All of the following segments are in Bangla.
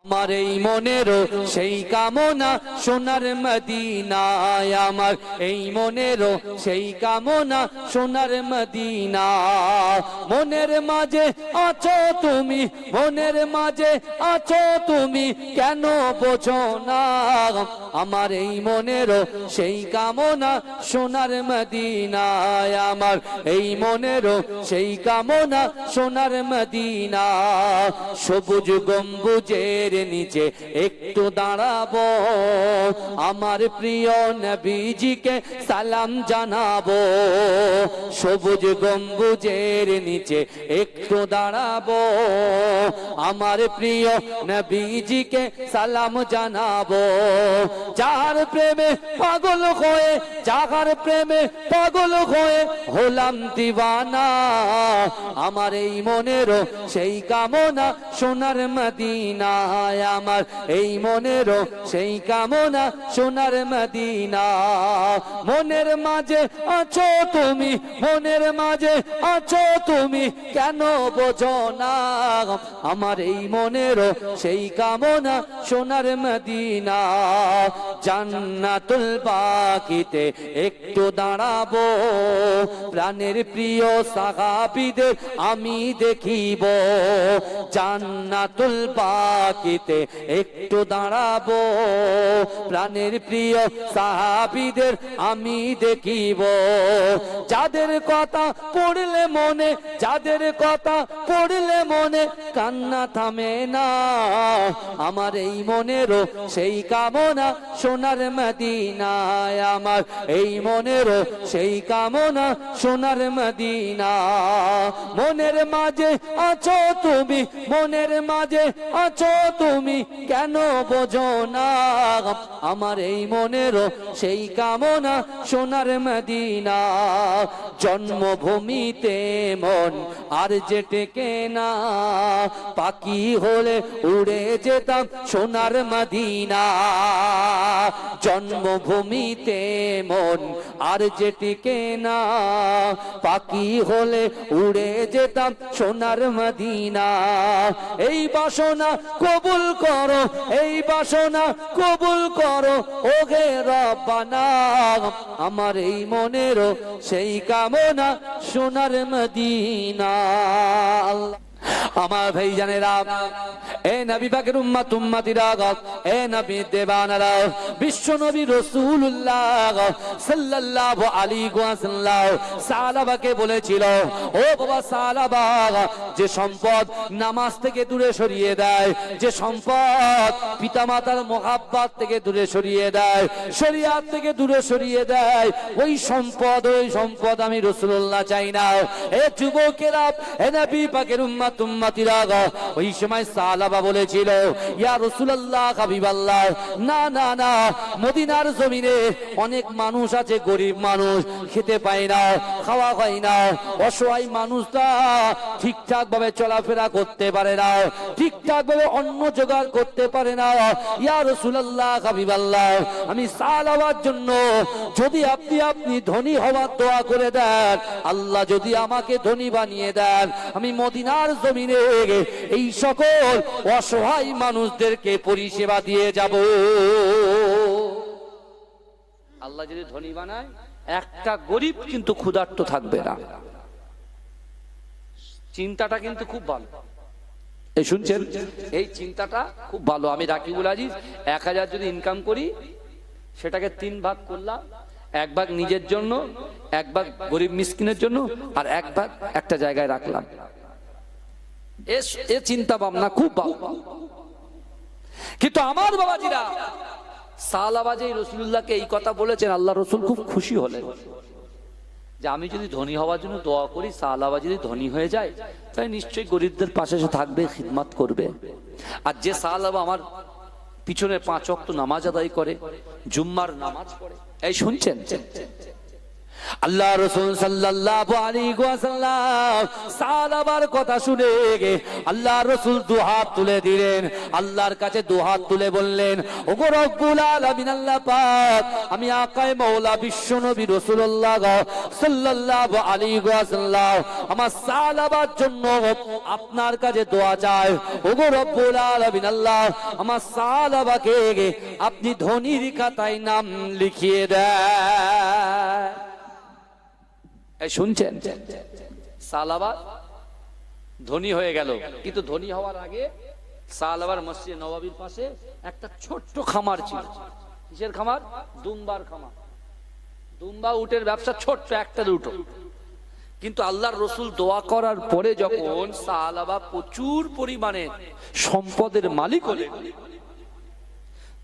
আমার এই মনেরও সেই কামনা সোনার মদিনায়, আমার এই মনেরও সেই কামনা সোনার মদিনা। মনের মাঝে আছো তুমি, মনের মাঝে আছো তুমি, কেন বোঝো না? আমার এই মনেরও সেই কামনা সোনার মদিনায়, আমার এই মনেরও সেই কামনা সোনার মদিনা। সবুজ গম্বুজের নিচে একটু দাঁড়াবো, আমার প্রিয় নবীজিকে সালাম জানাবো। সবুজ গম্বুজের নিচে একটু দাঁড়াবো, আমার প্রিয় নবীজিকে সালাম জানাবো। যার প্রেমে পাগল হয়ে, যার প্রেমে পাগল হয়ে হলাম দিওয়ানা, আমার এই মনেরও সেই কামনা সোনার মদিনায়, আমার এই মনেরও সেই কামনা সোনার মদিনা। মনের মাঝে আছো তুমি, মনের মাঝে আছো তুমি, কেন বোঝো না? আমার এই মনেরও সেই কামনা সোনার মদিনা। জান্নাতুল বাকিতে একটু দাঁড়াবো, প্রাণের প্রিয় সাহাবীদের আমি দেখিব। জান্নাতুল বাকিতে একটু দাঁড়াবো, প্রাণের প্রিয় সাহাবীদের আমি দেখিব। যাদের কথা পড়লে মনে, যাদের কথা পড়লে মনে কান্না থামে না, আমার এই মনেরও সেই কামনা সোনার মদিনায়, আমার এই মনেরও সেই কামনা সোনার মদিনা। মনের মাঝে আছো তুমি, মনের মাঝে আছো তুমি, কেন বোঝো না? আমার এই মনেরও সেই কামনা সোনার মদিনা। জন্মভূমিতে মন আর যে টেকে না, পাখি হলে উড়ে যেতাম সোনার মদিনা। জন্মভূমিতে মন আর যে টিকে না, পাখি হলে উড়ে যেতাম সোনার মদিনা। এই বাসনা কবুল করো, এই বাসনা কবুল করো ওগে রব্বানা, আমার এই মনেরও সেই কামনা সোনার মদিনা। আমার ভাই জানেরা, এ নবী পাকের উম্মত উম্মতিরা, এ নবী দেবানারা, বিশ্ব নবী রাসূলুল্লাহ সাল্লাল্লাহু আলাইহি ওয়াসাল্লাম সাহাবাকে বলেছিল, ও বাবা সাহাবা, যে সম্পদ নামাজ থেকে দূরে সরিয়ে দেয়, যে সম্পদ পিতামাতার মহব্বত থেকে দূরে সরিয়ে দেয়, শরিয়াত থেকে দূরে সরিয়ে দেয়, ওই সম্পদ আমি রাসূলুল্লাহ চাই না। এ যুবকেরা, এ নবী পাকের উম্মত উম্মতিরা, ওই সময় সাহাবা বলেছিল, ইয়া রাসূলুল্লাহ, হাবিবাল্লাহ, না না না, মদিনার জমিনে অনেক মানুষ আছে, গরিব মানুষ, খেতে পায় না, খাওয়া হয় না, অসহায় মানুষরা ঠিকঠাক ভাবে চলাফেরা করতে পারে না, ঠিকঠাক ভাবে অন্ন জোগাড় করতে পারে না। ইয়া রাসূলুল্লাহ, হাবিবাল্লাহ, আমি সাহাবার জন্য যদি আপনি ধনী হওয়ার দোয়া করে দেন, আল্লাহ যদি আমাকে ধনী বানিয়ে দেন, আমি মদিনার জমিনে এই সকল অসহায় মানুষদেরকে পরিষেবা দিয়ে যাব। আল্লাহ যদি ধনী বানায়, একটা গরিব কিন্তু ক্ষুধার্ত থাকবে না। চিন্তাটা কিন্তু খুব ভালো, এই শুনছেন, এই চিন্তাটা খুব ভালো। আমি রাকিবুল আজিজ 1000 যদি ইনকাম করি, সেটাকে 3 ভাগ করলাম, 1 ভাগ নিজের জন্য, 1 ভাগ গরিব মিসকিনের জন্য, আর 1 ভাগ একটা জায়গায় রাখলাম। এ চিন্তা ভাবনা খুব ভালো। কিন্তু আমার বাবাজিরা, সাহাবা যে রাসূলুল্লাহকে এই কথা বলেছেন, আল্লাহ রাসূল খুব খুশি হলেন যে আমি যদি ধনী হওয়ার জন্য দোয়া করি, সাহাবা যদি ধনী হয়ে যায়, তাই নিশ্চয়ই গরিবদের পাশে এসে থাকবে, খিদমত করবে। আর যে সাহাবা আমার পিছনে 5 ওয়াক্ত নামাজ আদায় করে, জুম্মার নামাজ পড়ে, এই শুনছেন, আল্লাহ রাসূল সাল্লাল্লাহু আলাইহি ওয়াসাল্লাম সাহাবার কথা শুনে আল্লাহ রাসূল দুহাত তুলে দিলেন, আল্লাহর কাছে দুহাত তুলে বললেন, ওগো রব্বুল আলামিন আল্লাহ পাক, আমি আকায়ে মাওলা বিশ্ব নবী রাসূলুল্লাহ সাল্লাল্লাহু আলাইহি ওয়াসাল্লাম আমার সাহাবার জন্য আপনার কাছে দোয়া চাই। ওগো রব্বুল আলামিন আল্লাহ, আমার সাহাবাকে আপনি ধনীর খাতায় নাম লিখিয়ে দেন। শুনছেন, সাহাবা ধনী হয়ে গেল, কিন্তু ধনী হওয়ার আগে সাহাবার মসজিদে নববীর পাশে একটা ছোট্ট খামার ছিল। কিসের খামার? দুম্বার খামার। দুম্বা উটের ব্যবসা, ছোট্ট একটা দুটো। কিন্তু আল্লাহর রাসূল দোয়া করার পরে যখন সাহাবা প্রচুর পরিমাণে সম্পদের মালিক হলেন,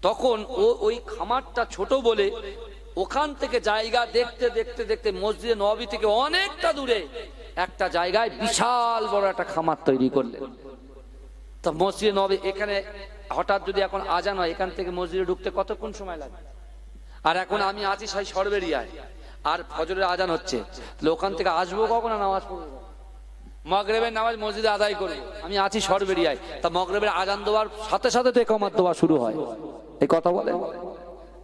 তখন ওই খামারটা ছোট বলে ওখান থেকে জায়গা দেখতে দেখতে দেখতে মসজিদে নববী থেকে অনেকটা দূরে একটা জায়গায় বিশাল বড় একটা খামার তৈরি করলেন। তো মসজিদে নববী, এখানে হঠাৎ যদি এখন আজান হয়, এখান থেকে মসজিদে ঢুকতে কতক্ষণ সময় লাগে? আর এখন আমি আছি সেই সরবেরিয়ায়, আর ফজরের আজান হচ্ছে, ওখান থেকে আসবো কখন আর নামাজ পড়বো? মাগরিবের নামাজ মসজিদে আদায় করবো, আমি আছি সরবেরিয়ায়। তা মাগরিবের আজান দেওয়ার সাথে সাথে তো ইকামত দেওয়া শুরু হয়। এই কথা বলে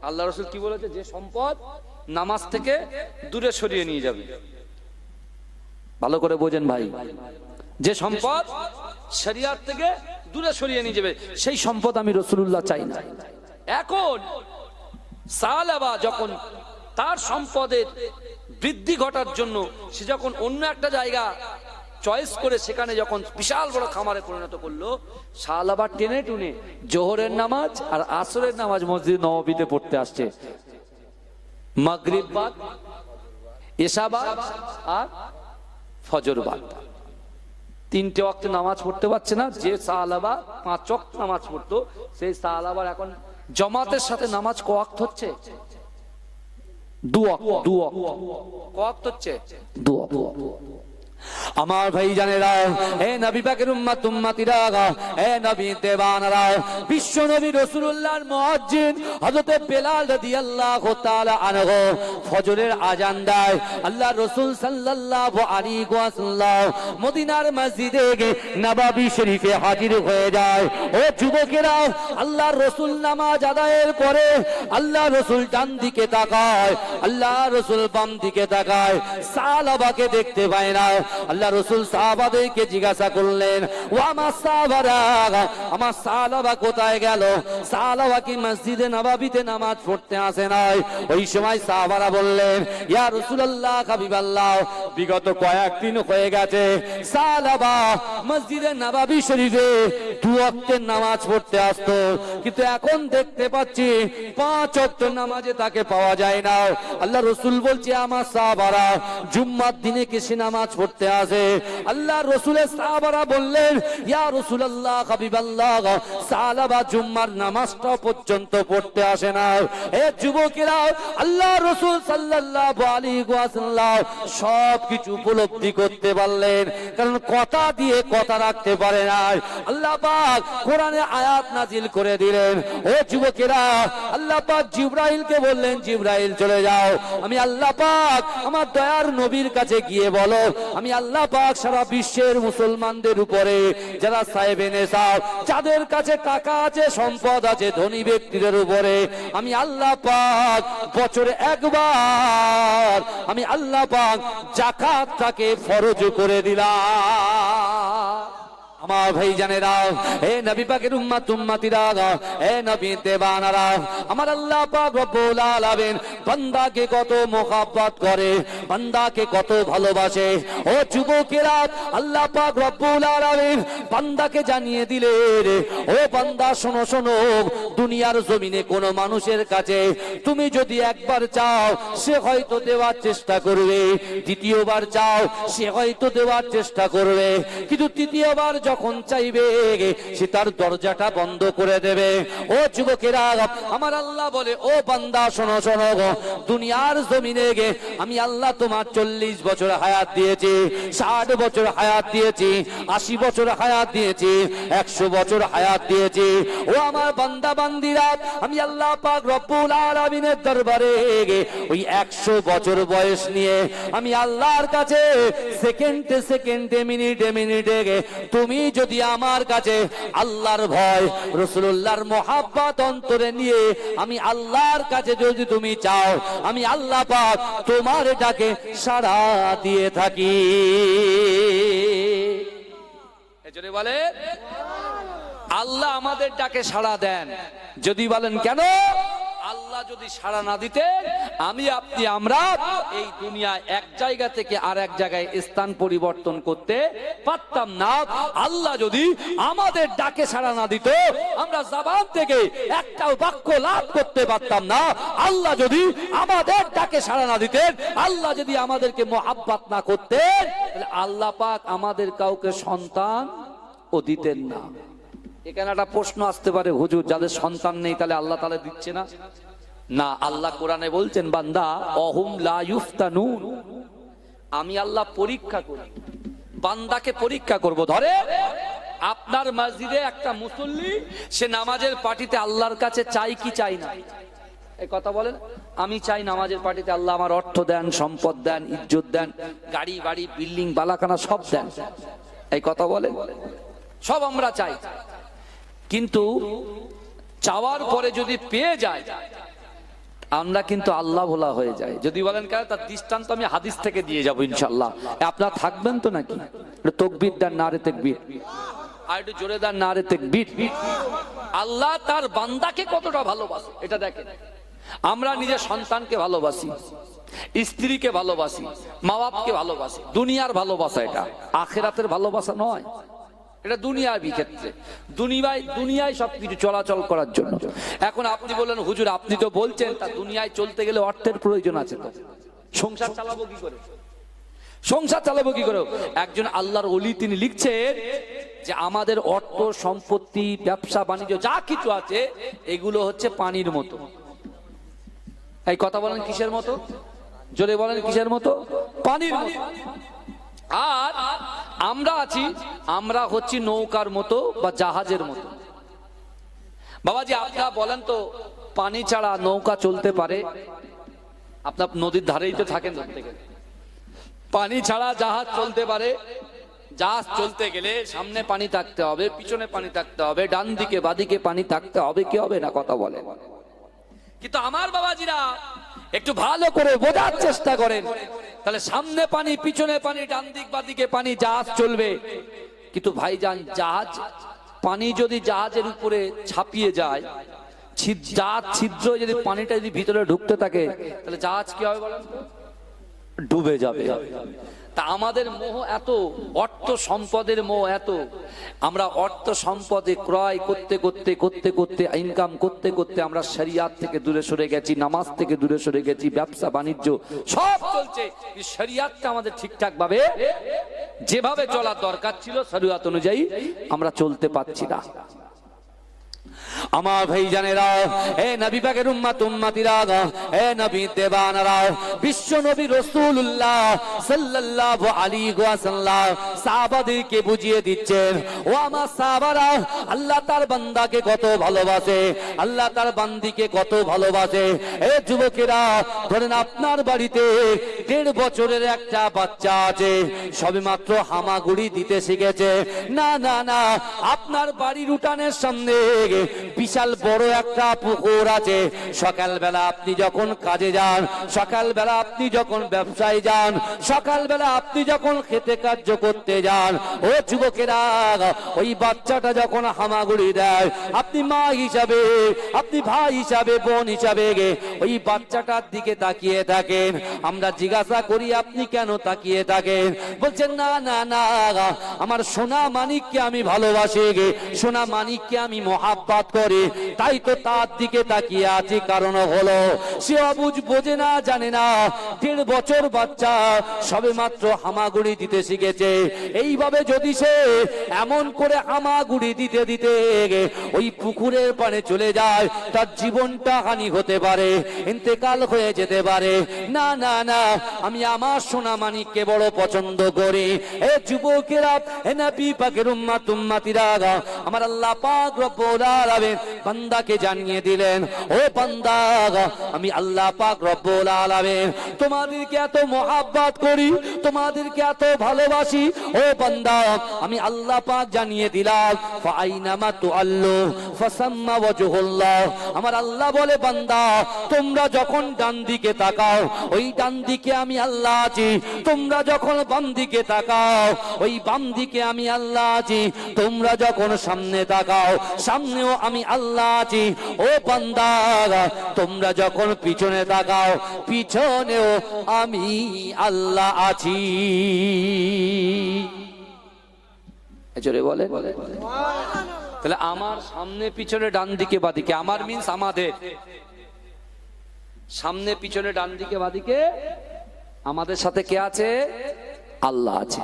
আল্লাহ রাসূল কি বলেছে? যে সম্পদ নামাজ থেকে দূরে সরিয়ে নিয়ে যাবে। ভালো করে বোঝেন ভাই, যে সম্পদ শরিয়াত থেকে দূরে সরিয়ে নিয়ে যাবে সেই সম্পদ আমি রাসূলুল্লাহ চাই না। এখন সাহাবা যখন তার সম্পদের বৃদ্ধি ঘটার জন্য সে যখন অন্য একটা জায়গা চয়েস করে সেখানে যখন বিশাল বড় খামারে পরিণত করলো, সাহাবা টেনে টুনে জোহরের নামাজ আর আসরের নামাজ মসজিদ নববীতে পড়তে আসছে। মাগরিব বাদ, এশা বাদ আর ফজর বাদ, তিনটে ওয়াক্ত নামাজ পড়তে পারছে না। যে সাহাবা 5 ওয়াক্ত নামাজ পড়তো, সেই সাহাবার এখন জামাতের সাথে নামাজ ক ওয়াক্ত হচ্ছে? 2 ওয়াক্ত। 2 ওয়াক্ত ক ওয়াক্ত হচ্ছে? 2 ওয়াক্ত। আমার ভাই জানেরা, এ নবী পাকের উম্মত উম্মতিরা, এ নবী দেওয়ানরা, বিশ্ব নবী রাসূলুল্লাহর মুয়াজ্জিন হযরত বেলাল রাদিয়াল্লাহু তাআলা আনহু ফজরের আজান দেয়। আল্লাহ রাসূল সাল্লাল্লাহু আলাইহি ওয়াসাল্লাম মদিনার মসজিদে নববী শরীফে হাজির হয়ে যায়। ও যুবকেরা, আল্লাহর রাসূল নামাজ আদায়ের পরে আল্লাহ রাসূল ডান দিকে তাকায়, আল্লাহ রাসূল বাম দিকে তাকায়, সাহাবাকে দেখতে পায় না। আল্লাহ রাসূল সাহাবাদেরকে জিজ্ঞাসা করলেন, ও আমার সাহাবারা, আমার সাহাবা কোথায় গেল? সাহাবা কি মসজিদে নববীতে নামাজ পড়তে আসে নাই? ওই সময় সাহাবারা বললেন, ইয়া রাসূলুল্লাহ, হাবিবাল্লাহ, বিগত কয়েকদিন হয়ে গেছে সাহাবা মসজিদে নববী শরীফে 2 ওয়াক্তের নামাজ পড়তে আসতো, কিন্তু এখন দেখতে পাচ্ছি 5 ওয়াক্ত নামাজে তাকে পাওয়া যায় না। আল্লাহ রাসূল বলছে, আমার সাহাবারা জুম্মার দিনে কিসে নামাজ পড়তে আসে? আল্লাহ রাসূলের সাহাবারা বললেন, ইয়া রাসূলুল্লাহ, হাবিবাল্লাহ, সাহাবা জুম্মার নামাজটা পর্যন্ত পড়তে আসে না। এ যুবকেরা, আল্লাহ রাসূল সাল্লাল্লাহু আলাইহি ওয়াসাল্লাম সবকিছু উপলব্ধি করতে পারলেন, কারণ কথা দিয়ে কথা রাখতে পারে না। আল্লাহ পাক কোরআনে আয়াত নাজিল করে দিলেন। ও যুবকেরা, আল্লাহ পাক জিবরাইলকে বললেন, জিবরাইল চলে যাও, আমি আল্লাহ পাক আমার দয়ার নবীর কাছে গিয়ে বলো, আমি আল্লাহ পাক সারা বিশ্বের মুসলমানদের উপরে যারা সাহেবে নেশাব, যাদের কাছে টাকা আছে, সম্পদ আছে, ধনী ব্যক্তিদের উপরে আমি আল্লাহ পাক বছরে একবার আমি আল্লাহ পাক যাকাতটাকে ফরজ করে দিলাম। আমার ভাই জানেরা, এ নবী পাকের উম্মত উম্মতিরা, এ নবী দেওয়ানারা, আমার আল্লাহ পাক রব্বুল আলামিন বান্দাকে কত মোহাব্বত করে, বান্দাকে কত ভালোবাসে। ও যুবকেরা, আল্লাহ পাক রব্বুল আলামিন বান্দাকে জানিয়ে দিলেন, ও বান্দা শোনো শোনো, দুনিয়ার জমিনে কোন মানুষের কাছে তুমি যদি একবার চাও সে হয়তো দেওয়ার চেষ্টা করবে, দ্বিতীয়বার চাও সে হয়তো দেওয়ার চেষ্টা করবে, কিন্তু তৃতীয়বার যখন চাইবে সে তার দরজাটা বন্ধ করে দেবে। ও যুবকেরা, আমার আল্লাহ বলে, ও বান্দা শোনো শোনো, দুনিয়ার জমিনে আমি আল্লাহ তোমার 40 বছর হায়াত দিয়েছি, 60 বছর হায়াত দিয়েছি, 80 বছর হায়াত দিয়েছি, 100 বছর হায়াত দিয়েছি। ও আমার বান্দা বান্দিরা, আমি আল্লাহ পাক রব্বুল আলামিনের দরবারে ওই 100 বছর বয়স নিয়ে আমি আল্লাহর কাছে সেকেন্ডে সেকেন্ডে মিনিটে মিনিটে তুমি যদি আমার কাছে আল্লাহর ভয় রাসূলুল্লাহর মহব্বত অন্তরে নিয়ে আমি আল্লাহর কাছে যদি তুমি চাও, আমি আল্লাহ পাক তোমার ডাকে সাড়া দিয়ে থাকি। এজন্য বলে আল্লাহ আমাদের ডাকে সাড়া দেন। যদি বলেন কেন? আল্লাহ যদি সাড়া না দিতেন আমি আপনি আমরা এই দুনিয়ায় এক জায়গা থেকে আর এক জায়গায় স্থান পরিবর্তন করতে পারতাম না। আল্লাহ যদি আমাদের ডাকে সাড়া না দিত আমরা জবান থেকে একটাও বাক্য লাভ করতে পারতাম না। আল্লাহ যদি আমাদের ডাকে সাড়া না দিতেন, আল্লাহ যদি আমাদেরকে মহাব্বত না করতেন, তাহলে আল্লাহ পাক আমাদের কাউকে সন্তান ও দিতেন না। এখানে একটা প্রশ্ন আসতে পারে, হুজুর যাদের সন্তান নেই তাহলে আল্লাহ তাআলা দিচ্ছে না? না, আল্লাহ কোরআনে বলছেন, বান্দা অহুম লা ইফতানুন, আমি আল্লাহ পরীক্ষা করি, বান্দাকে পরীক্ষা করব। ধরে আপনার মসজিদে একটা মুসল্লি সে নামাজের পার্টিতে আল্লাহর কাছে চাই কি চাই না? এই কথা বলেন। আমি চাই নামাজের পার্টিতে আল্লাহ আমার অর্থ দেন, সম্পদ দেন, ইজ্জত দেন, গাড়ি বাড়ি বিল্ডিং বালাখানা সব দেন। এই কথা বলেন, সব আমরা চাই। কিন্তু চাওয়ার পরে যদি পেয়ে যায় আমরা কিন্তু আল্লাহ ভোলা হয়ে যায়। যদি বলেন কেন, তার দৃষ্টান্ত আমি হাদিস থেকে দিয়ে যাবো ইনশাআল্লাহ। আপনারা থাকবেন তো নাকি? তাকবীর দেন, নারে তাকবীর, আর একটু জোরে দেন, নারে তাকবীর। আল্লাহ তার বান্দাকে কতটা ভালোবাসে এটা দেখেন। আমরা নিজের সন্তানকে ভালোবাসি, স্ত্রীকে ভালোবাসি, মা বাপকে ভালোবাসি। দুনিয়ার ভালোবাসা এটা, আখিরাতের ভালোবাসা নয়। এটা দুনিয়াবি ক্ষেত্রে, দুনিয়ায় সবকিছু চলাচল করার জন্য। এখন আপনি বললেন, হুজুর আপনি তো বলছেন তা দুনিয়ায় চলতে গেলে অর্থের প্রয়োজন আছে, তো সংসার চালাবো কি করে? সংসার চালাবো কি করে? একজন আল্লাহর ওলি তিনি লিখছেন যে আমাদের অর্থ সম্পত্তি ব্যবসা বাণিজ্য যা কিছু আছে এগুলো হচ্ছে পানির মতো। এই কথা বলেন কিসের মতো? জোরে বলেন কিসের মতো? পানির মতো। আর আমরা আছি, আমরা হচ্ছি নৌকার মতো বা জাহাজের মতো। বাবাজি আপনারা বলেন তো, পানি ছাড়া নৌকা চলতে পারে? আপনার নদীর ধারেই তো থাকেন, ধরতে গেলে পানি ছাড়া জাহাজ চলতে পারে? জাহাজ চলতে গেলে সামনে পানি থাকতে হবে, পিছনে পানি থাকতে হবে, ডান দিকে বাদিকে পানি থাকতে হবে, কি হবে না? কথা বলেন। কিন্তু আমার বাবাজিরা একটু ভালো করে বোঝার চেষ্টা করেন, তাহলে সামনে পানি, পিছনে পানি, ডান দিক বাদিকে পানি, জাহাজ চলবে। কিন্তু ভাইজান জাহাজ, পানি যদি জাহাজের উপরে ছাপিয়ে যায়, জাহাজ ছিদ্র যদি পানিটা যদি ভিতরে ঢুকতে থাকে, তাহলে জাহাজ কি হবে বলেন? ডুবে যাবে। তা আমাদের মোহ এত, অর্থ সম্পদের মোহ এত, আমরা অর্থ সম্পদে ক্রয় করতে করতে করতে করতে ইনকাম করতে করতে আমরা শরিয়াত থেকে দূরে সরে গেছি, নামাজ থেকে দূরে সরে গেছি, ব্যবসা বাণিজ্য সব চলছে, শরিয়াতটা আমাদের ঠিকঠাক ভাবে যেভাবে চলার দরকার ছিল শরিয়াত অনুযায়ী আমরা চলতে পারছি না। আমার ভাইজানেরা, এ নবী পাকের উম্মত উম্মতিরা, এ নবী দেবানারা, বিশ্ব নবী রাসূলুল্লাহ সাল্লাল্লাহু আলাইহি ওয়াসাল্লাম সাহাবাদেরকে বুঝিয়ে দিচ্ছেন, ও আমার সাহাবারা, আল্লাহ তার বান্দাকে কত ভালোবাসে, আল্লাহ তার বান্দিকে কত ভালোবাসে। এ যুবকেরা, ধরেন আপনার বাড়িতে 1.5 বছরের একটা বাচ্চা আছে, সবেমাত্র হামাগুড়ি দিতে শিখেছে। না না না, আপনার বাড়ির উঠানের সামনে বিশাল বড় একটা পুকুর আছে। সকালবেলা আপনি যখন কাজে যান, সকালবেলা আপনি যখন ব্যবসায় যান, সকালবেলা আপনি যখন খেতে কার্য করতে যান, ও যুবকেরা, ওই বাচ্চাটা যখন হামাগুড়ি দেয়, আপনি মা হিসাবে, আপনি ভাই হিসাবে, বোন হিসাবে ওই বাচ্চাটার দিকে তাকিয়ে থাকেন। আমরা জিজ্ঞাসা করি আপনি কেন তাকিয়ে থাকেন? বলছেন না না না, আমার সোনা মানিককে আমি ভালোবাসি, সোনা মানিককে আমি মহাব্বত করি, তাই তো তার দিকে তাকিয়ে আছি। কারণ হলো সে অবুঝ, বোঝে না, জানে না, 1.5 বছর বাচ্চা সবে মাত্র হামাগুড়ি দিতে শিখেছে। এইভাবে যদি সে এমন করে হামাগুড়ি দিতে দিতে ওই পুকুরের পাড়ে চলে যায়, তার জীবনটা হানি হতে পারে, ইন্তেকাল হয়ে যেতে পারে। না না না, আমি আমার সোনা মানিককে বড় পছন্দ করি। এ যুবকেরা, এ নবী পাকের উম্মত উম্মতিরা, আমার আল্লাহ পাক রব্বুল আলামিন বান্দাকে জানিয়ে দিলেন, ও বান্দা, আমি আল্লাহ পাক রব্বুল আলামিন তোমাদেরকে এত মহব্বত করি, তোমাদেরকে এত ভালোবাসি। ও বান্দা, আমি আল্লাহ পাক জানিয়ে দিলাম, ফাইনামা তুআল্লু ফাসাম্মা ওয়াজহুল্লাহ। আমার আল্লাহ বলে, বান্দা, তোমরা যখন ডান দিকে তাকাও, ওই ডান দিকে আমি আল্লাহ আছি। তোমরা যখন বাম দিকে তাকাও, ওই বাম দিকে আমি আল্লাহ আছি। তোমরা যখন সামনে তাকাও, সামনেও আমি আল্লাহ আছি। ও বান্দা, তোমরা যখন পিছনে তাকাও, পিছনেও আমি আল্লাহ আছি। জোরে বলে। তাহলে আমার সামনে পিছনে ডান দিকে বাদিকে, আমার মিন্স আমাদের সামনে পিছনে ডান দিকে বাদিকে আমাদের সাথে কে আছে? আল্লাহ আছে।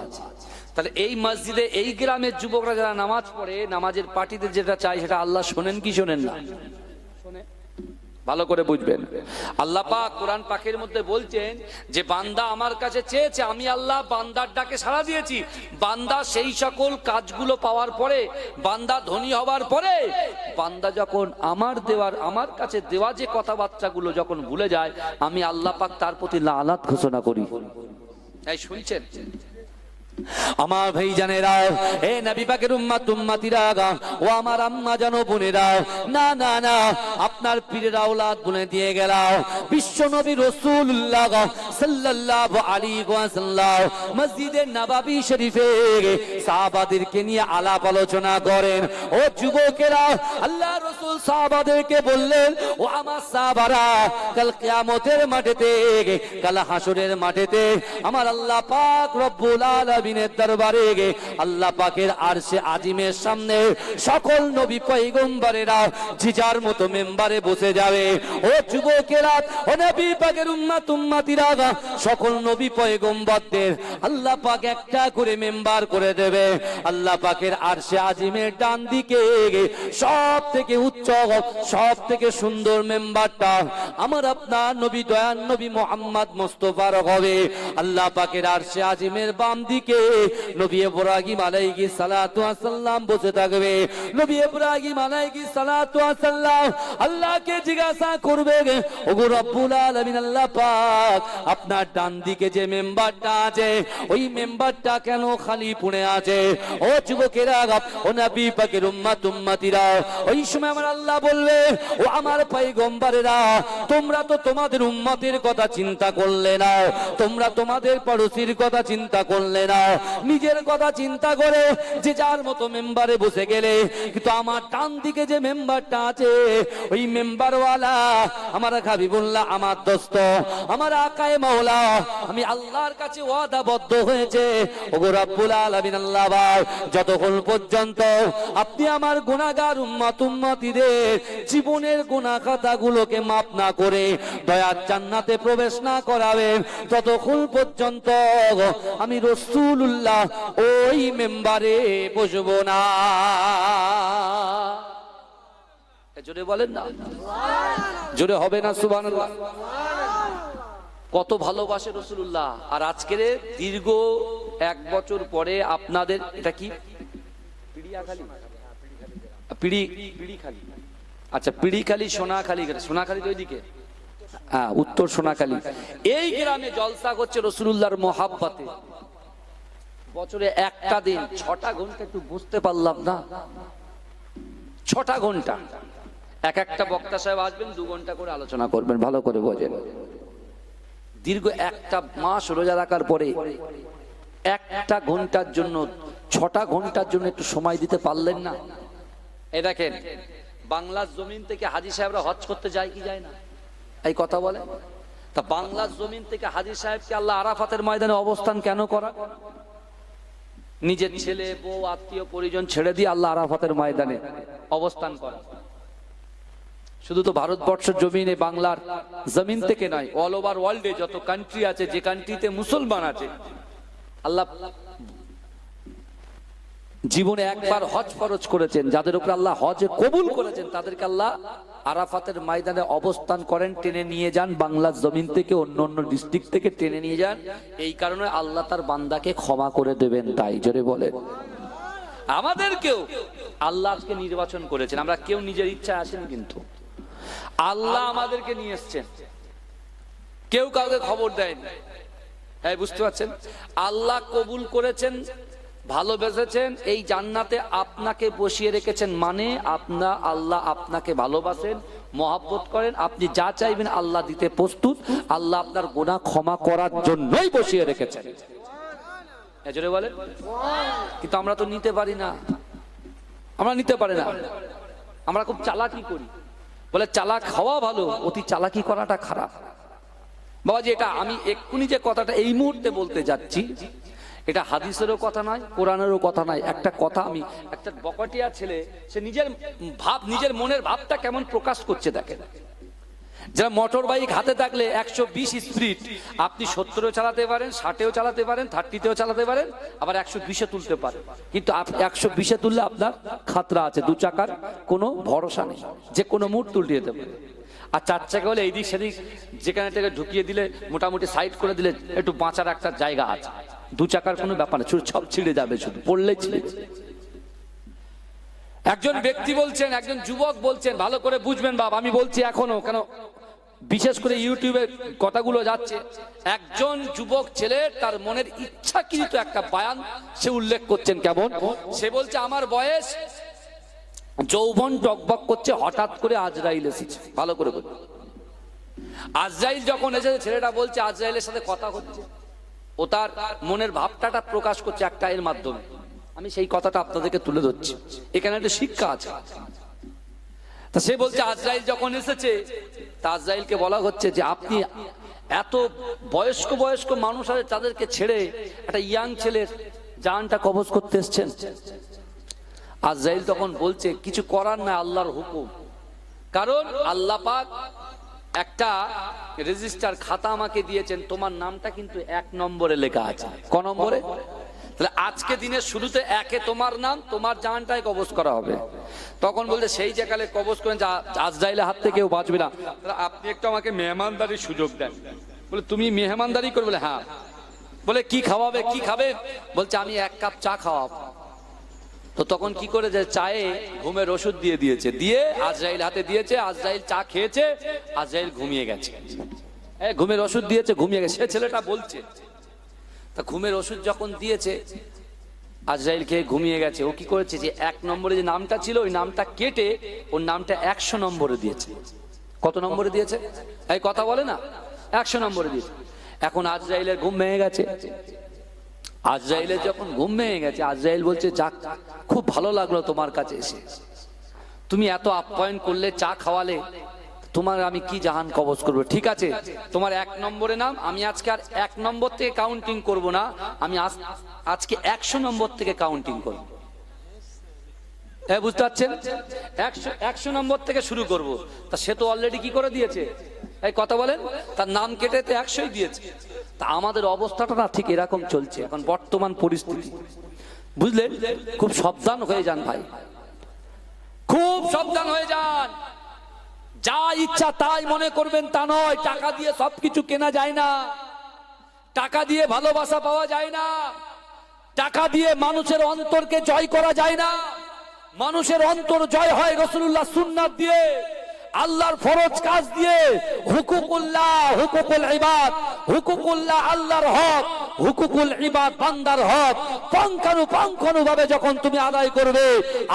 তাহলে এই মসজিদে, এই গ্রামের যুবকরা যারা নামাজ পড়ে, নামাজের পার্টিতে যেটা চাই সেটা আল্লাহ শোনেন কি শোনেন না? ভালো করে বুঝবেন। আল্লাহ পাক কোরআন পাকের মধ্যে বলছেন যে বান্দা আমার কাছে চেয়েছে, আমি আল্লাহ বান্দার ডাকে সাড়া দিয়েছি। বান্দা সেই সকল কাজগুলো পাওয়ার পরে, বান্দা ধনী হওয়ার পরে, বান্দা যখন আমার কাছে দেওয়া যে কথাবার্তাগুলো যখন ভুলে যায়, আমি আল্লাহ পাক তার প্রতি লানত ঘোষণা করি। এই শুনছেন আমার ভাই জানেরা, এ নবী পাকের উম্মত উম্মতিরা, ও আমার আম্মা জানো বোনেরা, না না না, আপনার পীরের আওলাদ বলে দিয়ে গেলাম। বিশ্ব নবী রাসূলুল্লাহ সাল্লাল্লাহু আলাইহি ওয়াসাল্লাম মসজিদে নববী শরীফে সাহাবাদেরকে নিয়ে আলাপ আলোচনা করেন। ও যুবকেরা, আল্লাহ রাসূল সাহাবাদেরকে বললেন, ও আমার সাহাবারা, কাল কিয়ামতের মাঠেতে, কাল হাসরের মাঠেতে আমার আল্লাহ পাক রব্বুল আলামিন দরবারে আল্লাহ পাকের আরশে আজিমের সামনে সকল নবী পয়গম্বরেরা যে যার মতো মেম্বারে বসে যাবে। ও যুবকেরা, ও নবী পাকের উম্মত উম্মতিরা, সকল নবী পয়গম্বরদের আল্লাহ পাক একটা করে মেম্বার করে দেবে। আল্লাহ পাকের আরশে আজিমের ডান দিকে সব থেকে উচ্চ, সব থেকে সুন্দর মেম্বারটা আমার আপনার নবী দয়ান নবী মুহাম্মদ মুস্তাফার হবে। আল্লাহ পাকের আরশে আজিমের বাম দিকে নবী ইব্রাহিম আলাইহিস সালাতু ওয়াস সালাম বসে থাকবে। নবী ইব্রাহিম আলাইহিস সালাতু ওয়াস সালাম আল্লাহকে জিজ্ঞাসা করবে, ওগো রব্বুল আলামিন আল্লাহ পাক, আপনার ডান দিকে যে মেম্বারটা আছে, ওই মেম্বারটা কেন খালি পড়ে আছে? ও যুবকেরা, ও নবী পাকের উম্মত উম্মতিরা, ওই সময় আমার আল্লাহ বলবে, ও আমার পয়গম্বরেরা, তোমরা তো তোমাদের উম্মতের কথা চিন্তা করলে না, তোমরা তোমাদের পড়োশির কথা চিন্তা করলে না, নিজের কথা চিন্তা করে যে যার মতো মেম্বারে বসে গেলে। কিন্তু আমার ডান দিকে যে মেম্বারটা আছে, ওই মেম্বারওয়ালা আমার হাবিবুল্লাহ, আমার দোস্ত, আমার আকায়ে মাওলা, আমি আল্লাহর কাছে ওয়াদাবদ্ধ হয়েছে, ওগো রব্বুল আলামিন আল্লাহ পাক, যতক্ষণ পর্যন্ত আপনি আমার গুনাহগার উম্মত উম্মতিদের জীবনের গুনাহ খাতাগুলোকে মাফ না করে দয়ার জান্নাতে প্রবেশ না করাবেন, ততক্ষণ পর্যন্ত আমি রাসূলুল্লাহ ওই মেম্বারে বসবো না। জোরে বলেন না, জোরে হবে না সুবহানাল্লাহ। কত ভালোবাসে রাসূলুল্লাহ। আর আজকের দীর্ঘ 1 বছর পরে আপনাদের, এটা কি পিড়িয়াখালী, পিড়িখালী, আচ্ছা পিড়িখালী, সোনাখালী, সোনাখালী তো ওইদিকে, হ্যাঁ উত্তর সোনাখালী, এই গ্রামে জলসা করছে রাসূলুল্লাহর মহাব্বতে। বছরে একটা দিন 6টা ঘন্টা, একটু বুঝতে পারলাম না, 6টা ঘন্টা এক একটা বক্তা সাহেব আসবেন, 2 ঘন্টা করে আলোচনা করবেন, ভালো করে বোঝেন। দীর্ঘ 1টা মাস রোজা রাখার পরে 1টা ঘন্টার জন্য, 6টা ঘন্টার জন্য একটু সময় দিতে পারলেন না? এই দেখেন, বাংলার জমিন থেকে হাজী সাহেবরা হজ করতে যায় কি যায় না? এই কথা বলে। তা বাংলার জমিন থেকে হাজী সাহেবকে আল্লাহ আরাফাতের ময়দানে অবস্থান কেন করা? নিজের ছেলে বউ আত্মীয় পরিজন ছেড়ে দিয়ে আল্লাহ আরাফাতের ময়দানে অবস্থান করা। শুধু তো ভারতবর্ষের জমিনে বাংলার জমিন থেকে নয়, অল ওভার ওয়ার্ল্ডে যত কান্ট্রি আছে, যে কান্ট্রিতে মুসলমান আছে, আল্লাহ জীবনে একবার হজ ফরজ করেছেন, যাদের উপর আল্লাহ হজে কবুল করেছেন তাদেরকে আল্লাহ আরাফাতের ময়দানে অবস্থান করেন, টেনে নিয়ে যান বাংলার জমিন থেকে, অন্য অন্য ডিস্ট্রিক্ট থেকে টেনে নিয়ে যান। এই কারণে আল্লাহ তার বান্দাকে ক্ষমা করে দেবেন। তাই জোরে বলেন। আমাদেরকেও আল্লাহ আজকে নির্বাচন করেছেন, আমরা কেউ নিজের ইচ্ছা আসেনি, কিন্তু আল্লাহ আমাদেরকে নিয়ে এসছেন, কেউ কাউকে খবর দেয়নি। হ্যাঁ, বুঝতে পারছেন? আল্লাহ কবুল করেছেন, ভালোবেসেছেন, এই জান্নাতে আপনাকে বসিয়ে রেখেছেন, মানে আল্লাহ আপনাকে ভালোবাসেন, মহব্বত করেন, আপনি যা চাইবেন আল্লাহ দিতে প্রস্তুত। আল্লাহ আপনার গুনাহ ক্ষমা করার জন্যই বসিয়ে রেখেছেন। এজরে বলেন। কিন্তু আমরা তো নিতে পারি না, আমরা নিতে পারি না, আমরা খুব চালাকি করি। বলে চালাক হওয়া ভালো, অতি চালাকি করাটা খারাপ। বাবাজি, এটা আমি এক্ষুনি যে কথাটা এই মুহূর্তে বলতে যাচ্ছি, এটা হাদিসেরও কথা নয়, কোরআনেরও কথা নয়। একটা কথা, আমি একটা বকটিয়া ছেলে, সে নিজের মনের ভাবটা কেমন প্রকাশ করছে দেখেন। যারা মোটর বাইক হাতে থাকলে 120 স্পিড, আপনি 70-এও চালাতে পারেন, 60-এও চালাতে পারেন, 30-তেও চালাতে পারেন, আবার 120-এ তুলতে পারেন। কিন্তু 120-এ তুললে আপনার খাতরা আছে, দু চাকার কোনো ভরসা নেই, যে কোনো মুড তুলতে যেতে পারে। আর 4 চাকা হলে এইদিক সেদিক যেখানে থেকে ঢুকিয়ে দিলে, মোটামুটি সাইড করে দিলে একটু বাঁচার একটা জায়গা আছে। 2 চাকার কোনো ব্যাপার না, সব ছিঁড়ে যাবে, শুধু পড়লেই ছিঁড়ে। একজন ব্যক্তি বলছেন, একজন যুবক বলছেন, ভালো করে বুঝবেন বাবা, আমি বলছি এখনো, কেন বিশেষ করে ইউটিউবে কথাগুলো যাচ্ছে। একজন যুবক ছেলে তার মনের ইচ্ছাকৃত একটা বয়ান সে উল্লেখ করছেন। কেমন? সে বলছে, আমার বয়স, যৌবন টকবক করছে, হঠাৎ করে আজরাইল এসেছে। ভালো করে বলুন, আজরাইল যখন এসেছে, ছেলেটা বলছে আজরাইলের সাথে কথা হচ্ছে, ও তার মনের ভাবটাটা প্রকাশ করছে একটা এর মাধ্যমে। আমি সেই কথাটা আপনাদেরকে তুলে ধরছি, এখানে একটা শিক্ষা আছে। তা সে বলছে আজরাইল যখন এসেছে, তা আজরাইলকে বলা হচ্ছে যে আপনি এত বয়স্ক মানুষ আছে, তাদেরকে ছেড়ে একটা ইয়াং ছেলের জানটা কবজ করতে এসেছেন। আজরাইল তখন বলছে, কিছু করার না, আল্লাহর হুকুম। কারণ আল্লাহ পাক একটা রেজিস্টার খাতা আমাকে দিয়েছেন, তোমার নামটা কিন্তু 1 নম্বরে লেখা আছে। ক নম্বরে? তাহলে আজকে দিনের শুরুতে 1-এ তোমার নাম, তোমার জানটাই কবজ করা হবে। তখন বলছে, সেই জায়গায় কবজ করেন, আজরাইলের হাত থেকে কেউ বাঁচবে না, আপনি একটু আমাকে মেহমানদারির সুযোগ দেন। বলে, তুমি মেহমানদারি করবে? বলে, হ্যাঁ। বলে, কি খাওয়াবে, কি খাবে? বলছে, আমি 1 কাপ চা খাওয়াবো। তো তখন কি করে, যে চায়ে ঘুমের ওষুধ দিয়েছে, দিয়ে আজরাইল হাতে দিয়েছে। আজরাইল চা খেয়েছে, আজরাইল ঘুমিয়ে গেছে। ঘুমের ওষুধ দিয়েছে, ঘুমিয়ে গেছে। সে ছেলেটা বলছে, তা ঘুমের ওষুধ যখন দিয়েছে, আজরাইল খেয়ে ঘুমিয়ে গেছে। ও কি করেছে, যে 1 নম্বরে যে নামটা ছিল, ওই নামটা কেটে ওর নামটা 100 নম্বরে দিয়েছে। কত নম্বরে দিয়েছে? এই কথা বলে না, 100 নম্বরে দিয়েছে। এখন আজরাইলের ঘুম ভেঙে গেছে। আজরাইলের যখন ঘুম ভেঙে গেছে, আজরাইল বলছে, যাক, খুব ভালো লাগলো তোমার কাছে এসে, তুমি এত আপ্যায়ন করলে, চা খাওয়ালে, তোমার আমি কি জাহান কবজ করবো। ঠিক আছে, তোমার 1 নম্বরে নাম, আমি আজকে আর 1 নম্বর থেকে কাউন্টিং করব না, আমি আজকে 100 নম্বর থেকে কাউন্টিং করব। বুঝতে পারছেন? 100 নম্বর থেকে শুরু করব। তা সে তো অলরেডি কি করে দিয়েছে, এই কথা বলেন, তার নাম কেটে তো 100ই দিয়েছে। তা আমাদের অবস্থাটা না ঠিক এরকম চলছে এখন বর্তমান পরিস্থিতি, বুঝলেন? খুব সাবধান হয়ে যান ভাই, খুব সাবধান হয়ে যান। যা ইচ্ছা তাই মনে করবেন তা নয়। টাকা দিয়ে সবকিছু কেনা যায় না, টাকা দিয়ে ভালোবাসা পাওয়া যায় না, টাকা দিয়ে মানুষের অন্তরকে জয় করা যায় না। মানুষের অন্তর জয় হয় রাসূলুল্লাহ সুন্নাত দিয়ে, আল্লাহর ফরজ কাজ দিয়ে। হুকুকুল্লাহ, হুকুকুল ইবাদ, হুকুকুল্লাহ আল্লাহর হক, হুকুকুল ইবাদ বান্দার হক, পঙ্খানু ভাবে যখন তুমি আদায় করবে,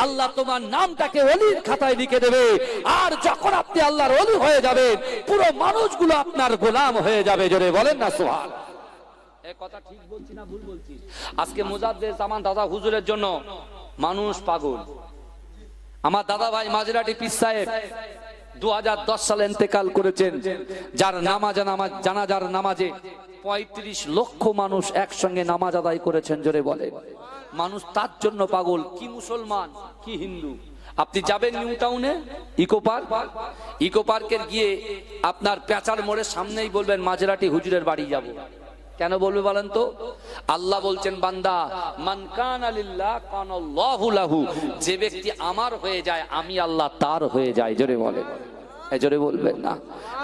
আল্লাহ তোমার নামটাকে ওলির খাতায় লিখে দেবে। আর যখন আপনি আল্লাহর ওলি হয়ে যাবেন, পুরো মানুষগুলো আপনার গোলাম হয়ে যাবে। জোরে বলেন না সুবহান। এই কথা ঠিক বলছি না ভুল বলছি? আজকে মুজাদ্দেদ জামান দাদা হুজুরের জন্য মানুষ পাগল। আমার দাদা ভাই মাঝরাটি পীর সাহেব 2010 সালে ইন্তেকাল করেছেন, যার জানাজার নামাজে 35 লক্ষ মানুষ একসঙ্গে নামাজ আদায় করেছেন। জোরে বলে, মানুষ তার জন্য পাগল। কি মুসলমান, কি হিন্দু, আপনি যাবেন নিউ টাউনে ইকো পার্কের গিয়ে আপনার পেঁচার মোড়ের সামনেই বলবেন মাঝরাটি হুজুরের বাড়ি যাব। কেন বলবে বলেন তো? আল্লাহ বলছেন বান্দা মান কানা লিল্লাহ কানাল্লাহু লাহু, যে ব্যক্তি আমার হয়ে যায় আমি আল্লাহ তার হয়ে যায়। জোরে বলেন, জোরে বলবেন না,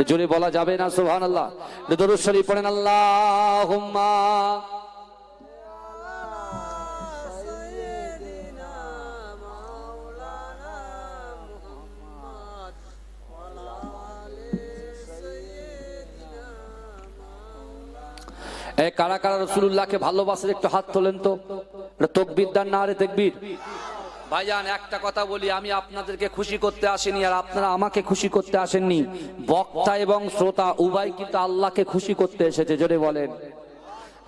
জোরে বলা যাবে না সুবহানাল্লাহ। দরুদ শরীফ পড়েন আল্লাহুম্মা কারা কারা রাসূলুল্লাহকে ভালোবাসেন একটু হাত তোলেন তো। তাকবীর দেন না, আরে তাকবীর। ভাইজান একটা কথা বলি, আমি আপনাদেরকে খুশি করতে আসিনি আর আপনারা আমাকে খুশি করতে আসেননি। বক্তা এবং শ্রোতা উভয় কিন্তু আল্লাহকে খুশি করতে এসেছে। জোরে বলেন।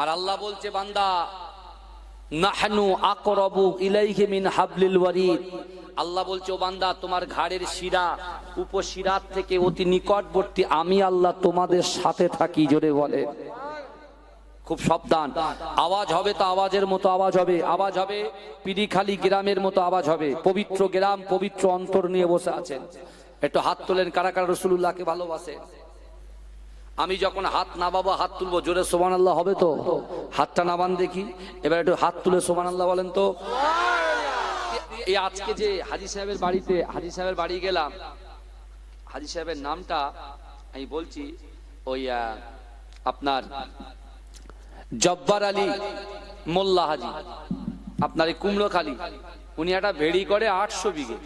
আর আল্লাহ বলছে বান্দা নাহনু আকরাবু ইলাইহি মিন হাবলিল ওয়ারিদ, আল্লাহ বলছে ও বান্দা তোমার ঘাড়ের শিরা উপশিরার থেকে অতি নিকটবর্তী আমি আল্লাহ তোমাদের সাথে থাকি। জোরে বলেন। খুব সাবধান, আওয়াজ হবে তো আওয়াজের মতো আওয়াজ হবে, আওয়াজ হবে পিড়িখালি গ্রামের মতো আওয়াজ হবে। পবিত্র গ্রাম, পবিত্র অন্তর নিয়ে বসে আছেন। একটু হাত তোলেন কারা কারা রাসূলুল্লাহকে ভালোবাসে। আমি যখন হাত নামাবো, হাত তুলবো, জোরে সুবহানাল্লাহ হবে তো? হাতটা নামান দেখি। এবার একটু হাত তুলে সুবহানাল্লাহ বলেন তো। এই আজকে যে হাজী সাহেবের বাড়িতে, হাজী সাহেবের বাড়ি গেলাম, হাজী সাহেবের নামটা আমি বলছি, ওই আপনার জব্বার আলী মোল্লা হাজি, আপনার এই কুমড়োখালী। উনি একটা ভেড়ি করে 800 বিঘে,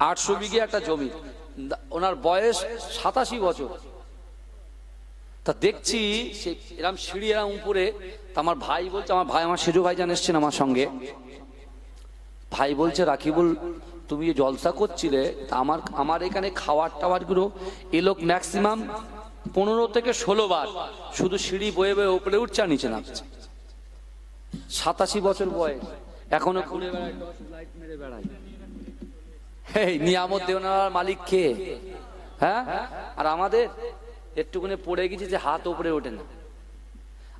800 বিঘে একটা জমি। ওনার বয়স 87 বছর। তা দেখছি সে এরম সিঁড়ি এরম উপরে। তা আমার ভাই বলছে, আমার ভাই, আমার সেজু ভাইজান এসছেন আমার সঙ্গে, ভাই বলছে রাকিবুল তুমি জলসা করছিলে, তা আমার এখানে খাওয়ার টাওয়ার গুলো এ লোক ম্যাক্সিমাম 15 থেকে 16 বার শুধু সিঁড়ি বয়ে বয়ে উপরে উঠছে আর নিচে নামছে। 87 বছর বয়স, এখনো ঘুরে বেড়ায়, টর্চ লাইট মেরে বেড়ায়। এই নিয়ামত দেওয়ার মালিক কে? হ্যাঁ, আর আমাদের একটুখানি পড়ে গেছে যে হাত উপরে ওঠে না।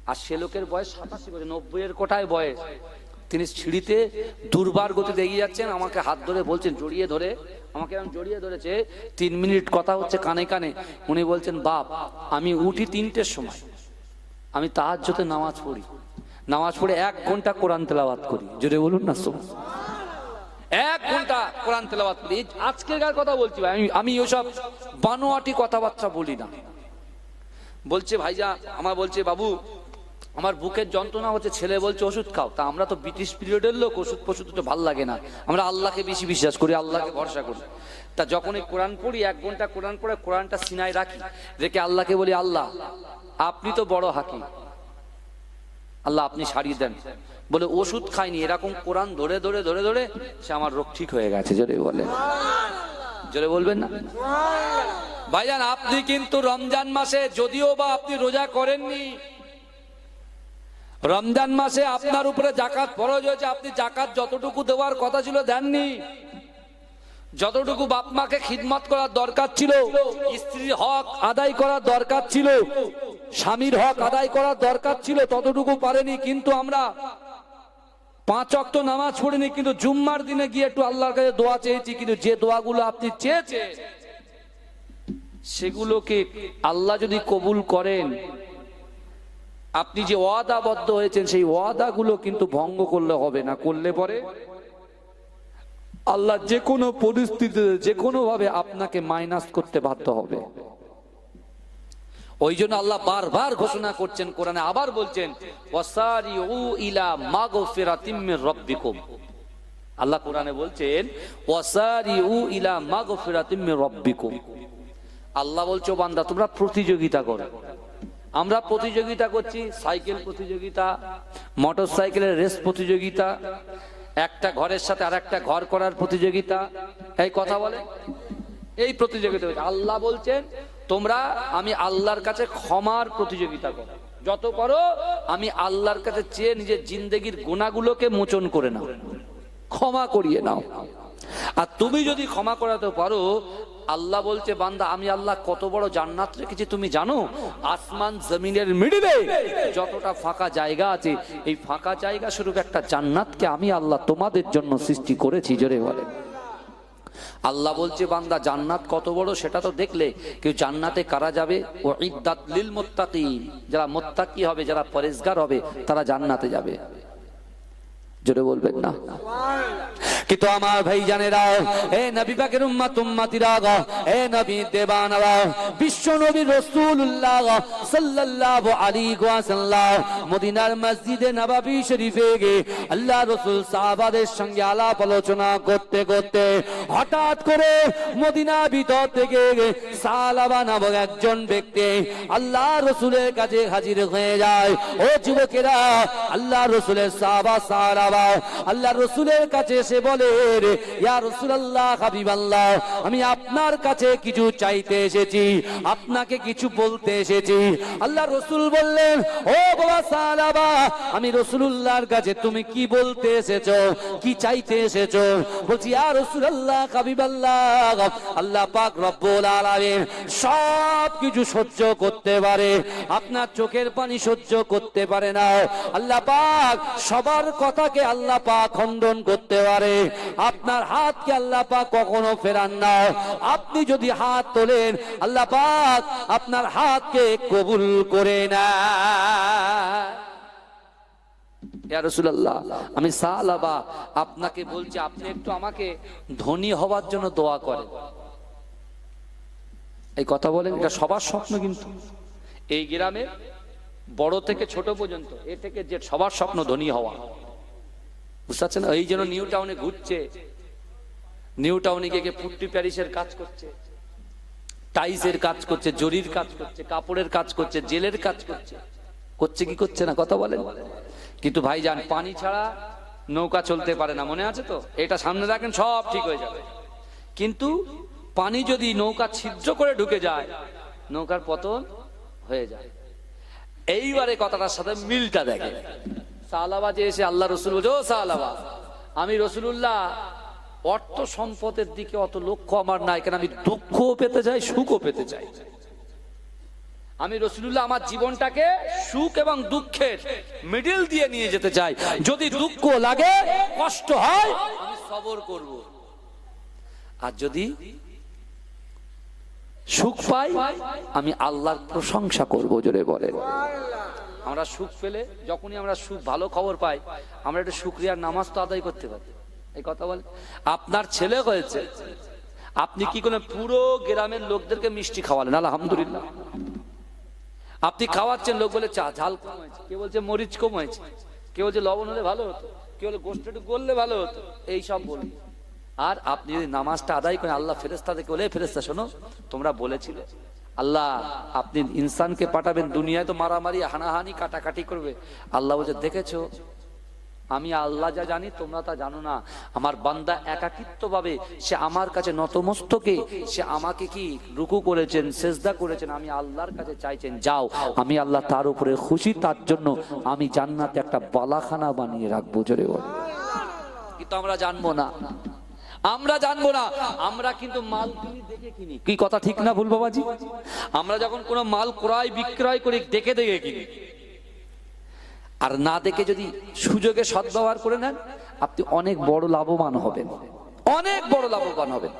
আর সে লোকের বয়স 87 বছর, 90-এর কোঠায় বয়স। তিনি সিঁড়িতে দুর্বার গতিতে এগিয়ে যাচ্ছেন, আমাকে হাত ধরে বলছেন, জড়িয়ে ধরে আমাকে এরকম জড়িয়ে ধরেছে। 3 মিনিট কথা হচ্ছে কানে কানে। উনি বলছেন বাপ আমি উঠি 3টের সময়, আমি তাহাজ্জুদে নামাজ পড়ি, নামাজ পড়ে 1 ঘন্টা কোরআন তেলাওয়াত করি। জোরে বলুন না সুবহানাল্লাহ। 1 ঘন্টা কোরআন তেলাওয়াত করি। আজকের কথা বলছি ভাই, আমি ওইসব বানোয়াটি কথাবার্তা বলি না। বলছে ভাইজা আমার, বলছে বাবু আমার বুকের যন্ত্রণা হচ্ছে, ছেলে বলছে ওষুধ খাও। তা আমরা তো ব্রিটিশ পিরিয়ডের লোক, ওষুধ ফষুধ তো ভালো লাগে না, আমরা আল্লাহকে বেশি বিশ্বাস করি, আল্লাহকে ভরসা করি। তা যখনই কোরআন পড়ি, 1 ঘন্টা কোরআন পড়ে কোরআনটা সিনায় রাখি, রেখে আল্লাহকে বলি আল্লাহ আপনি তো বড় হাকিম, আল্লাহ আপনি সারিয়ে দেন। বলে ওষুধ খাইনি, এরকম কোরআন ধরে ধরে ধরে ধরে সে আমার রোগ ঠিক হয়ে গেছে। জোরে বলে, জোরে বলবেন না ভাইজান। আপনি কিন্তু রমজান মাসে যদিও বা আপনি রোজা করেননি, রমজান মাসে আপনার উপরে যাকাত ফরজ হয়েছে, আপনি যাকাত যতটুকু দেওয়ার কথা ছিল দেননি। যতটুকু বাপ মাকে খিদমত করার দরকার ছিল, স্ত্রীর হক আদায় করার দরকার ছিল, স্বামীর হক আদায় করার দরকার ছিল, ততটুকু পারেনি। কিন্তু আমরা 5 ওয়াক্ত নামাজ পড়িনি, কিন্তু জুম্মার দিনে গিয়ে একটু আল্লাহর কাছে দোয়া চেয়েছি। কিন্তু যে দোয়াগুলো আপনি চেয়েছেন সেগুলোকে আল্লাহ যদি কবুল করেন, আপনি যে ওয়াদাবদ্ধ হয়েছেন সেই ওয়াদাগুলো কিন্তু ভঙ্গ করলে হবে না। করলে পরে আল্লাহ যে কোনো পরিস্থিতিতে যে কোনো ভাবে আপনাকে মাইনাস করতে বাধ্য হবে। ওই জন্য আল্লাহ বারবার ঘোষণা করছেন কোরআনে, আবার বলছেন ওয়াসারিউ ইলা মাগফিরাতিম মির রাব্বিকুম। আল্লাহ কোরআনে বলছেন ওয়াসারিউ ইলা মাগফিরাতিম মির রাব্বিকুম। আল্লাহ বলছো বান্দা তোমরা প্রতিযোগিতা করো। আমরা প্রতিযোগিতা করছি, সাইকেল প্রতিযোগিতা, মোটর সাইকেলের রেস প্রতিযোগিতা, একটা ঘরের সাথে আরেকটা ঘর করার প্রতিযোগিতা, এই কথা বলে এই প্রতিযোগিতা। আল্লাহ বলছেন তোমরা আমি আল্লাহর কাছে ক্ষমার প্রতিযোগিতা করো, যত করো আমি আল্লাহর কাছে চেয়ে নিজের জিন্দেগির গুনাহগুলোকে মোচন করে নাও, ক্ষমা করিয়ে নাও। আর তুমি যদি ক্ষমা করাতে পারো আল্লাহ বলছে বান্দা আমি আল্লাহ কত বড় জান্নাত রেখেছি তুমি জানো? আসমান জমিনের মিডিলে যতটা ফাঁকা জায়গা আছে, এই ফাঁকা জায়গা স্বরূপ একটা জান্নাতকে আমি আল্লাহ তোমাদের জন্য সৃষ্টি করেছি। জোরে বলে। আল্লাহ বলছে বান্দা জান্নাত কত বড় সেটা তো দেখলে। কেউ জান্নাতে কারা যাবে? উইদ্দাত লিল মুত্তাকিন, যারা মুত্তাকি হবে, যারা পরেজগার হবে, তারা জান্নাতে যাবে। জোরে বলবেন না? কিন্তু আমার ভাই জানেরা, এ নবী পাকের উম্মত উম্মতিরা, এ নবী দেবানারা, বিশ্ব নবী রাসূলুল্লাহ সাল্লাল্লাহু আলাইহি ওয়াসাল্লাম মদিনার মসজিদে নববী শরীফে গিয়ে আল্লাহ রাসূল সাহাবাদের সঙ্গে আলাপ আলোচনা করতে করতে হঠাৎ করে মদিনা ভিতর থেকে সালাবা নামক একজন ব্যক্তি আল্লাহ রাসূলের কাছে হাজির হয়ে যায়। ও যুবকেরা, আল্লাহ রাসূলের সাহাবা সালাবা আল্লাহ রাসূলের কাছে এসে বলে, ইয়া রাসূলুল্লাহ, হাবিবাল্লাহ, আমি আপনার কাছে কিছু চাইতে এসেছি, আপনাকে কিছু বলতে এসেছি। আল্লাহ রাসূল বললেন, ও বাবা সালাবা, আমি রাসূলুল্লাহর কাছে তুমি কি বলতে এসেছো, কি চাইতে এসেছো? বলছি, ইয়া রাসূলুল্লাহ, হাবিবাল্লাহ, আল্লাহ পাক রব্বুল আলামিন সব কিছু সহ্য করতে পারে, আপনার চোখের পানি সহ্য করতে পারে না। আল্লাহ পাক সবার কথাকে আল্লাহ পাক খণ্ডন করতে পারে, আপনার হাতকে আল্লাহ পাক কখনো ফেরান না। আপনি যদি হাত তোলেন, আল্লাহ পাক আপনার হাতকে কবুল করে না। ইয়া রাসূলুল্লাহ, আমি সালাবা আপনাকে বলছি, আপনি একটু আমাকে ধনী হওয়ার জন্য দোয়া করেন। এই কথা বলেন, এটা সবার স্বপ্ন। কিন্তু এই গ্রামে বড় থেকে ছোট পর্যন্ত, এ থেকে যে সবার স্বপ্ন ধনী হওয়া। বুঝতে পারছেন? এই জন্য নিউ টাউনে ঘুরছে, নিউ টাউনে গিয়ে পুট্টি প্যারিসের কাজ করছে, টাইসের কাজ করছে, জরির কাজ করছে, কাপড়ের কাজ করছে, জেলের কাজ করছে। করছে কি করছে না? কথা বলেন। কিন্তু ভাইজান, পানি ছাড়া নৌকা চলতে পারে না, মনে আছে তো? এটা সামনে রাখেন, সব ঠিক হয়ে যাবে। কিন্তু পানি যদি নৌকা ছিদ্র করে ঢুকে যায়, নৌকার পতন হয়ে যায়। এইবারে কথাটার সাথে মিলটা দেখে। সালাবা যে এসে আল্লাহ রসুল বলছে, ও সালাবা, আমি রসুলুল্লাহ অর্থ সম্পদের দিকে অত লক্ষ্য আমার নাই, কেন আমি দুঃখও পেতে চাই, সুখও পেতে চাই। আমি রসুলুল্লাহ আমার জীবনটাকে সুখ এবং দুঃখের মিডল দিয়ে নিয়ে যেতে চাই। যদি দুঃখ লাগে, কষ্ট হয়, আমি সবর করব। আর যদি সুখ পাই, আমি আল্লাহর প্রশংসা করব। জোরে বলেন। আমরা সুখ পেলে, যখনই আমরা সুখ ভালো খবর পাই, আমরা একটু শুকরিয়ার নামাজ তো আদায় করতে পারি। এই কথা বলে, আপনার ছেলে হয়েছে, আপনি কি করলেন? পুরো গ্রামের লোকদেরকে মিষ্টি খাওয়ালেন, আলহামদুলিল্লাহ। আপনি খাওয়াচ্ছেন, লোক বলে চা ঝাল কম হয়েছে, কেউ বলছে মরিচ কম হয়েছে, কেউ বলছে লবণ হলে ভালো হতো, কেউ বলে গোস্ত একটু করলে ভালো হতো, এইসব বলি। আর আপনি যদি নামাজটা আদায় করেন, আল্লাহ ফেরেশতাদেরকে বলে, ফেরেশতা শোনো, তোমরা বলেছিলে আল্লাহ আপনি ইনসানকে পাঠাবেন, দুনিয়ায় তো মারামারি, হানাহানি, কাটাকাটি করবে। আল্লাহ বলছে, দেখেছো আমি আল্লাহ যা জানি তোমরা তা জানো না। আমার বান্দা একাকিত্ব ভাবে সে আমার কাছে নতমস্তকে, সে আমাকে কি রুকু করেছেন, সেজদা করেছেন, আমি আল্লাহর কাছে চাইছেন, যাও আমি আল্লাহ তার উপরে খুশি, তার জন্য আমি জান্নাতে একটা বালাখানা বানিয়ে রাখবো। জোরে বলে। কিন্তু আমরা জানবো না, আমরা জানবো না। আমরা কিন্তু মাল কিনি দেখে কিনি। কি কথা ঠিক না ভুল বাবাজি? আমরা যখন কোনো মাল ক্রয় বিক্রয় করি, দেখে দেখে কিনি। আর না দেখে যদি সুযোগে সদ্ব্যবহার করে নেন, আপনি অনেক বড় লাভবান হবেন, অনেক বড় লাভবান হবেন।